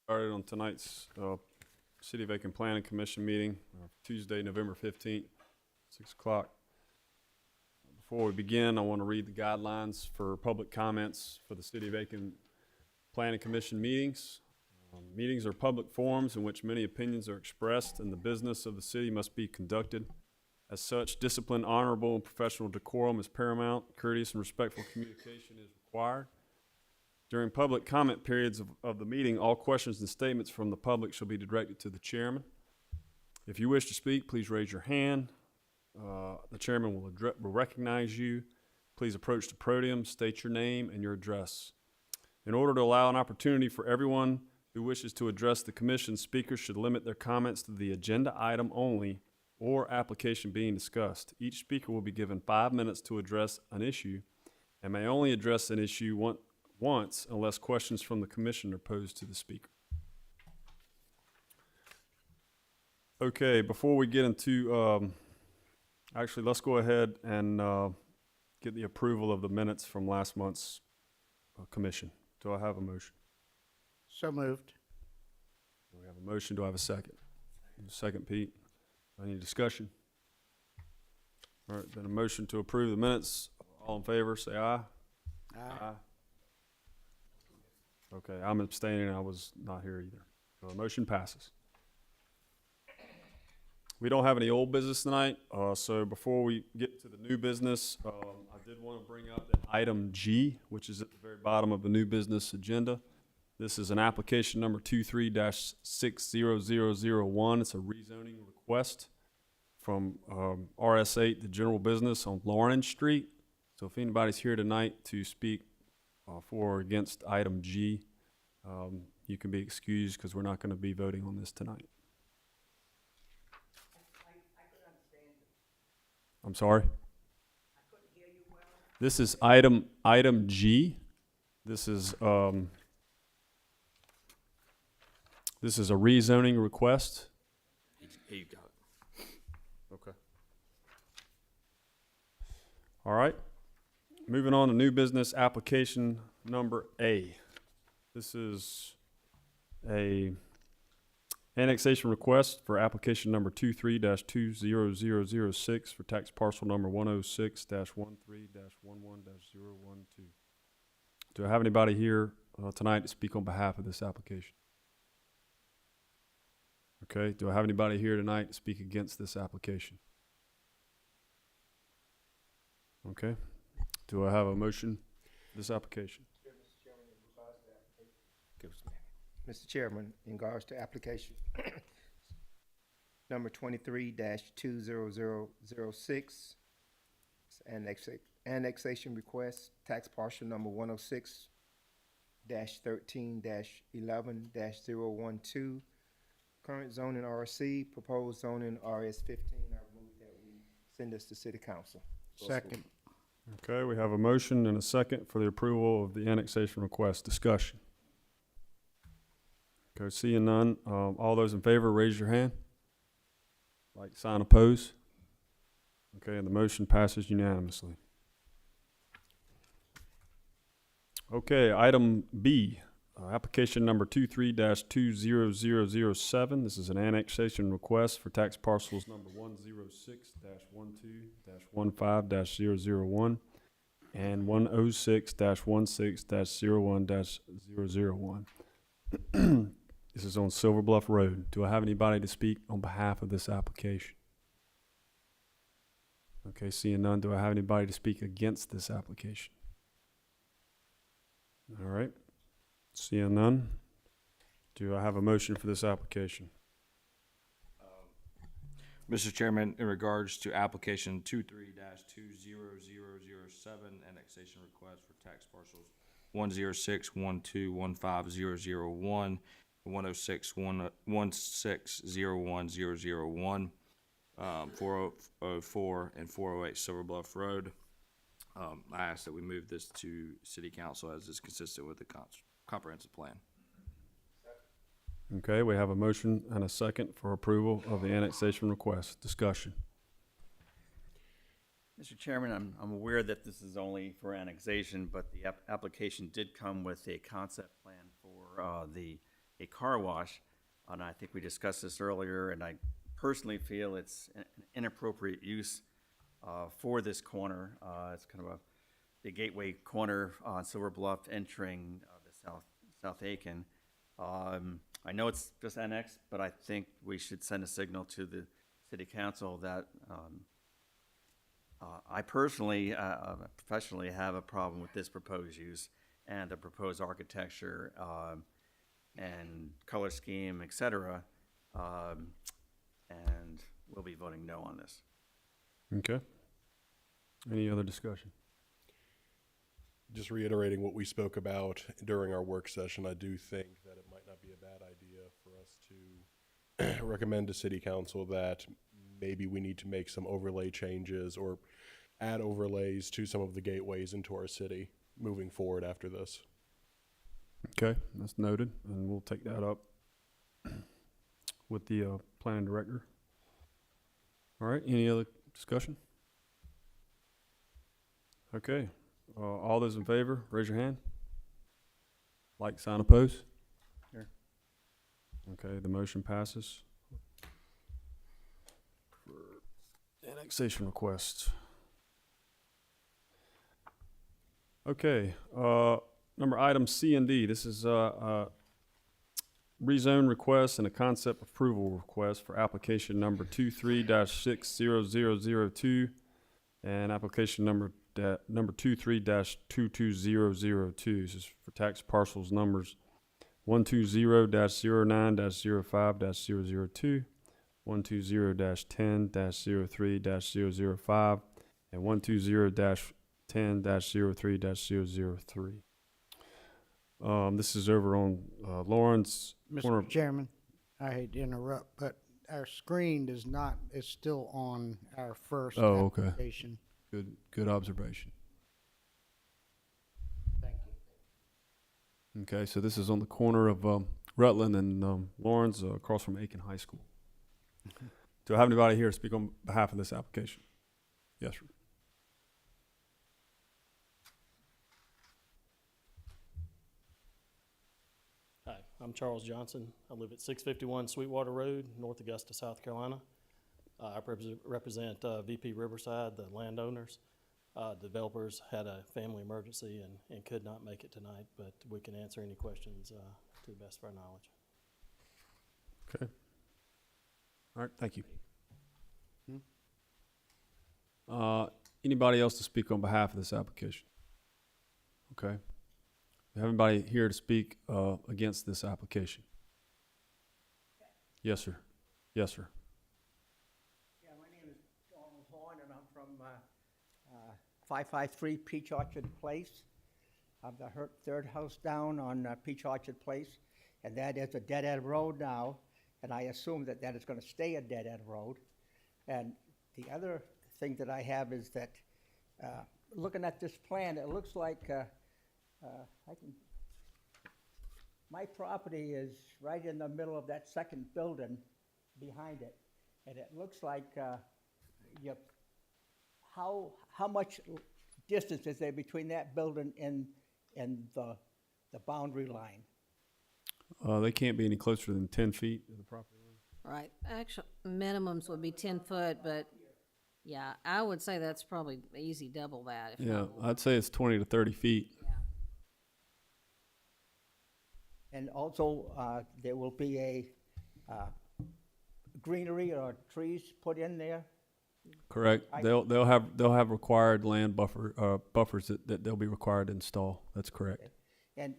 Started on tonight's City Vacant Planning Commission meeting, Tuesday, November 15th, 6 o'clock. Before we begin, I want to read the guidelines for public comments for the City Vacant Planning Commission meetings. Meetings are public forums in which many opinions are expressed, and the business of the city must be conducted. As such, discipline, honorable, and professional decorum is paramount. Courteous and respectful communication is required. During public comment periods of the meeting, all questions and statements from the public shall be directed to the chairman. If you wish to speak, please raise your hand. The chairman will recognize you. Please approach the podium, state your name and your address. In order to allow an opportunity for everyone who wishes to address the commission, speakers should limit their comments to the agenda item only or application being discussed. Each speaker will be given 5 minutes to address an issue and may only address an issue once unless questions from the commission are posed to the speaker. Okay, before we get into, actually let's go ahead and get the approval of the minutes from last month's commission. Do I have a motion? So moved. Do we have a motion? Do I have a second? Second, Pete. Any discussion? All right, then a motion to approve the minutes. All in favor, say aye. Aye. Okay, I'm abstaining. I was not here either. So the motion passes. We don't have any old business tonight, so before we get to the new business, I did want to bring up that item G, which is at the very bottom of the new business agenda. This is an application number 23-60001. It's a rezoning request from RS8 to general business on Lawrence Street. So if anybody's here tonight to speak for or against item G, you can be excused because we're not going to be voting on this tonight. I'm sorry? This is item G. This is a rezoning request. You got it. Okay. All right. Moving on to new business application number A. This is a annexation request for application number 23-20006 for tax parcel number 106-13-11-012. Do I have anybody here tonight to speak on behalf of this application? Okay. Do I have anybody here tonight to speak against this application? Okay. Do I have a motion for this application? Mr. Chairman, in regards to application number 23-20006, annexation request, tax parcel number 106-13-11-012, current zoning RC, proposed zoning RS15. I move that we send this to City Council. Second. Okay, we have a motion and a second for the approval of the annexation request. Discussion. Okay, seeing none. All those in favor, raise your hand. Like sign oppose. Okay, and the motion passes unanimously. Okay, item B, application number 23-20007. This is an annexation request for tax parcels number 106-12-15-001 and 106-16-01-001. This is on Silver Bluff Road. Do I have anybody to speak on behalf of this application? Okay, seeing none, do I have anybody to speak against this application? All right, seeing none, do I have a motion for this application? Mr. Chairman, in regards to application 23-20007, annexation request for tax parcels 106-12-15-001, 106-16-01-001, 404 and 408 Silver Bluff Road. I ask that we move this to City Council as is consistent with the comprehensive plan. Okay, we have a motion and a second for approval of the annexation request. Discussion. Mr. Chairman, I'm aware that this is only for annexation, but the application did come with a concept plan for the a car wash. And I think we discussed this earlier, and I personally feel it's an inappropriate use for this corner. It's kind of the gateway corner on Silver Bluff entering the South Aiken. I know it's just annexed, but I think we should send a signal to the city council that I personally, professionally have a problem with this proposed use and the proposed architecture and color scheme, et cetera. And we'll be voting no on this. Okay. Any other discussion? Just reiterating what we spoke about during our work session, I do think that it might not be a bad idea for us to recommend to city council that maybe we need to make some overlay changes or add overlays to some of the gateways into our city moving forward after this. Okay, that's noted, and we'll take that up with the planning director. All right, any other discussion? Okay, all those in favor, raise your hand. Like, sign, oppose? Here. Okay, the motion passes. For annexation request. Okay, number item C and D, this is rezone request and a concept approval request for application number 23-60002 and application number 23-22002. This is for tax parcels numbers 120-09-05-002, 120-10-03-005, and 120-10-03-003. This is over on Lawrence corner. Mr. Chairman, I hate to interrupt, but our screen is still on our first Oh, okay. application. Good observation. Thank you. Okay, so this is on the corner of Rutland and Lawrence, across from Aiken High School. Do I have anybody here to speak on behalf of this application? Yes, sir. Hi, I'm Charles Johnson. I live at 651 Sweetwater Road, North Augusta, South Carolina. I represent VP Riverside, the landowners. Developers had a family emergency and could not make it tonight, but we can answer any questions to the best of our knowledge. Okay. All right, thank you. Anybody else to speak on behalf of this application? Okay. Do you have anybody here to speak against this application? Yes, sir. Yes, sir. Yeah, my name is Donald Horn, and I'm from 553 Peach Orchard Place. I'm the third house down on Peach Orchard Place, and that is a dead-end road now, and I assume that that is going to stay a dead-end road. And the other thing that I have is that, looking at this plan, it looks like my property is right in the middle of that second building behind it, and it looks like how much distance is there between that building and the boundary line? They can't be any closer than 10 feet of the property line. Right, actually, minimums would be 10 foot, but yeah, I would say that's probably easy double that. If Yeah, not more. I'd say it's 20 to 30 feet. Yeah. And also, there will be a greenery or trees put in there? Correct. They'll have required land buffers that they'll be required to install. That's correct. Okay. And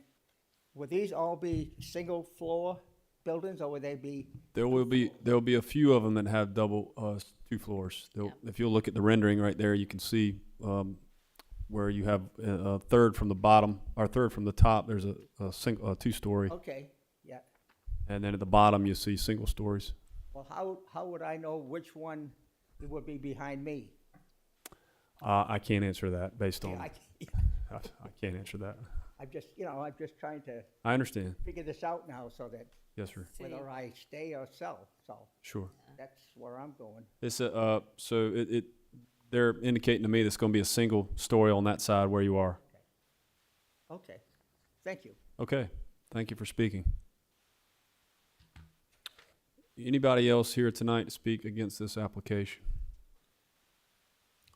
will these all be single floor buildings, or will they be? There'll be a few of them that have double 2 floors. If you'll look at the rendering right there, you can see where you have a third from the bottom or third from the top. There's a 2-story, Okay, yeah. and then at the bottom you see single stories. Well, how would I know which one would be behind me? I can't answer that based on. I can't answer that. I'm just trying to I understand. figure this out now, so that Yes, sir. whether I stay or sell. So Sure. that's where I'm going. It's so they're indicating to me that's going to be a single story on that side where you are. Okay, thank you. Okay. Thank you for speaking. Anybody else here tonight to speak against this application?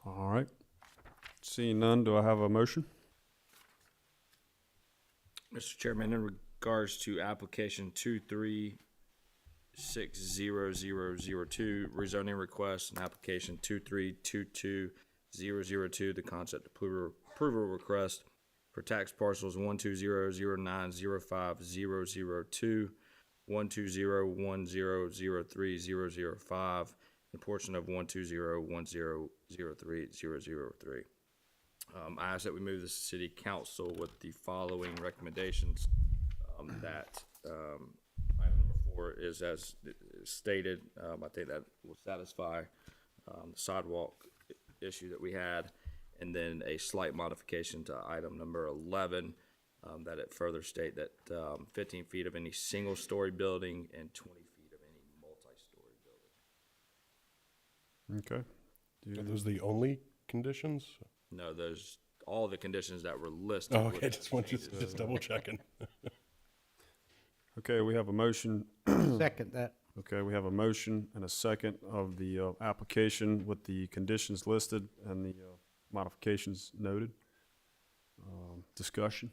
All right. Seeing none, do I have a motion? Mr. Chairman, in regards to application 23600002, rezoning request, and application 2322002, the concept approval request for tax parcels 12009050002, 12010030005, and a portion of 12010030003. I ask that we move the city council with the following recommendations. That item number 4 is as stated. I think that will satisfy the sidewalk issue that we had, and then a slight modification to item number 11, that it further state that 15 feet of any single-story building and 20 feet of any multi-story building. Okay. Are those the only conditions? No, those, all the conditions that were listed. Oh, with okay, those changes. just double checking. Okay, we have a motion. Second that. Okay, we have a motion and a second of the application with the conditions listed and the modifications noted. Discussion.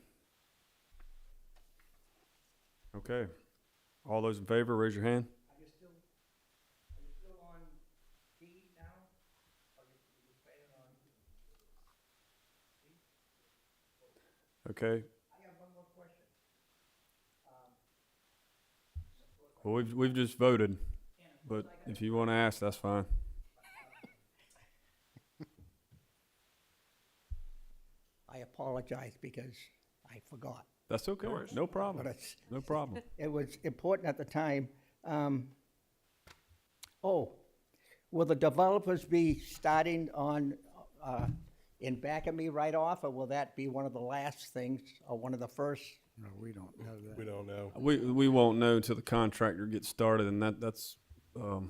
Okay. All those in favor, raise your hand. Are you still on D now? Are you planning on? Okay. I have one more question. Well, we've just voted, but if you want to ask, that's fine. I apologize because I forgot, That's okay. No problem. but it's, No problem. it was important at the time. Will the developers be starting on, in back of me right off, or will that be one of the last things, or one of the first? No, we don't know that. We don't know. We won't know until the contractor gets started, and that's a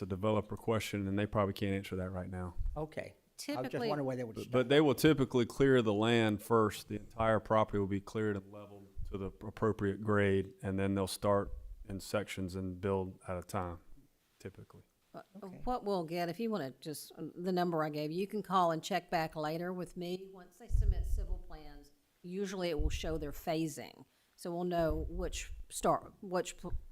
developer question, and they probably can't answer that right now. Okay. I was just Typically, wondering where they would start. But they will typically clear the land first. The entire property will be cleared and leveled to the appropriate grade, and then they'll start in sections and build at a time, typically. Okay. what we'll get, if you want to just, the number I gave, you can call and check back later with me. Once they submit civil plans, usually it will show their phasing. So we'll know which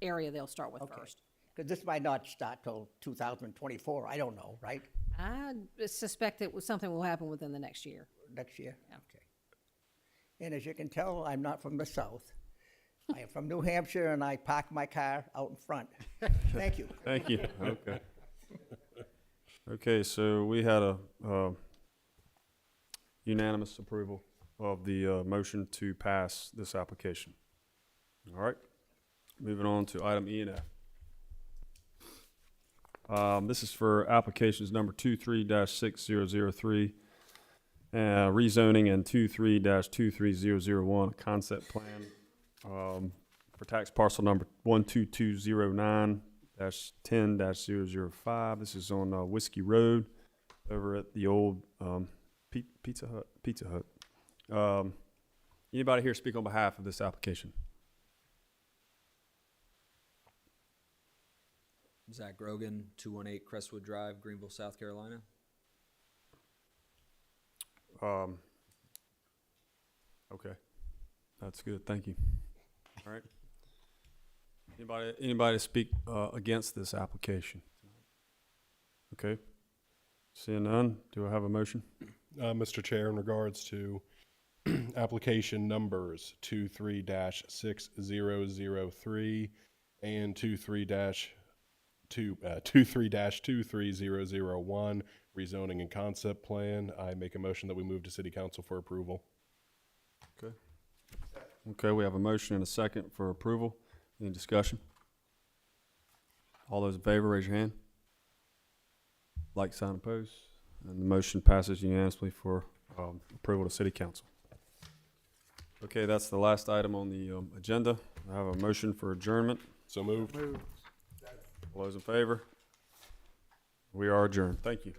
area they'll start with Okay. first. Because this might not start till 2024, I don't know, right? I suspect something will happen within the next year. Next year? Okay. And as you can tell, I'm not from the south. I am from New Hampshire, and I park my car out in front. Thank you. Thank you. Okay. Okay, so we had a unanimous approval of the motion to pass this application. All right, moving on to item E and F. This is for applications number 23-6003, rezoning, and 23-23001, concept plan for tax parcel number 12209-10-005. This is on Whiskey Road over at the old Pizza Hut. Anybody here speak on behalf of this application? Zach Grogan, 218 Crestwood Drive, Greenville, South Carolina. Okay, that's good. Thank you. All right. Anybody speak against this application? Okay. Seeing none, do I have a motion? Mr. Chair, in regards to application numbers 23-6003 and 23-23001, rezoning and concept plan, I make a motion that we move to City Council for approval. Okay. Okay, we have a motion and a second for approval. Any discussion? All those in favor, raise your hand. Like, sign, opposed. And the motion passes unanimously for approval to City Council. Okay, that's the last item on the agenda. I have a motion for adjournment. So moved. All those in favor? We are adjourned. Thank you.